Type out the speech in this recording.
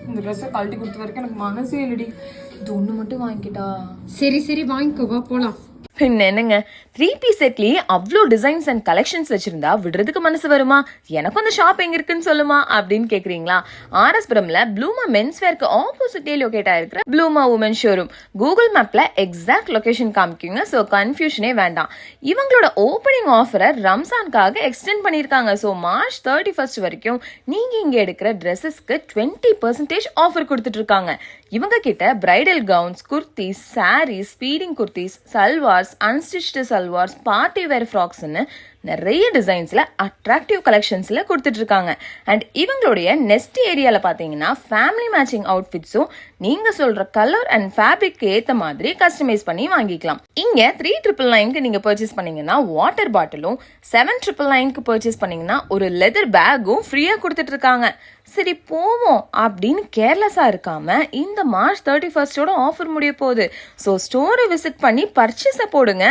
இந்த ட்ரெஸ்ஸை கழட்டி கொடுத்த வரைக்கும் எனக்கு மனசே இல்லடி. இது ஒன்று மட்டும் வாங்கிக்கிட்டா. சரி வாங்கிக்கோ, வா போலாம். என்னங்க 3-piece செட்லயே அவ்வளோ டிசைன்ஸ் அண்ட் கலெக்ஷன்ஸ் வச்சிருந்தா விடுறதுக்கு மனசு வருமா? எனக்கும் அந்த ஷாப் எங்க இருக்குன்னு சொல்லுமா அப்படின்னு கேக்குறீங்களா? ஆர்எஸ்புரம்ல ப்ளூமா மென்ஸ் வேர்க்கு ஆப்போசிட்டே லொகேட் ஆயிருக்கிற ப்ளூமா உமன் ஷோரூம் கூகுள் மேப்ல எக்ஸாக்ட் லொகேஷன் காமிக்குங்க. ஸோ கன்ஃபியூஷனே வேண்டாம். இவங்களோட ஓப்பனிங் ஆஃபரை ரம்சானுக்காக எக்ஸ்டெண்ட் பண்ணியிருக்காங்க. ஸோ மார்ச் 31 வரைக்கும் நீங்க இங்க எடுக்கிற ட்ரெஸ்ஸஸ்க்கு 20% ஆஃபர் கொடுத்துட்டு இருக்காங்க. இவங்க கிட்ட bridal gowns, kurtis, sarees, feeding kurtis, salwars, unstitched salwars, party wear ஃப்ராக்ஸ்னு நிறைய டிசைன்ஸ்ல அட்ராக்டிவ் கலெக்ஷன்ஸ்ல கொடுத்துட்டு இருக்காங்க. அண்ட் இவங்களுடைய நெக்ஸ்ட் ஏரியால பாத்தீங்கன்னா ஃபேமிலி மேட்சிங் அவுட்ஃபிட்ஸும் நீங்க சொல்ற கலர் அண்ட் ஃபேப்ரிக் ஏத்த மாதிரி கஸ்டமைஸ் பண்ணி வாங்கிக்கலாம். இங்க 3,999க்கு நீங்க பர்ச்சேஸ் பண்ணீங்கன்னா வாட்டர் பாட்டிலும், 7,999க்கு பர்ச்சேஸ் பண்ணீங்கன்னா ஒரு லெதர் பேக்கும் ஃப்ரீயா கொடுத்துட்டு இருக்காங்க. சரி போவோம் அப்படின்னு கேர்லெஸ்ஸா இருக்காம இந்த மார்ச் 31 ஆஃபர் முடிய போகுது. ஸோ ஸ்டோரை விசிட் பண்ணி பர்ச்சேஸை போடுங்க.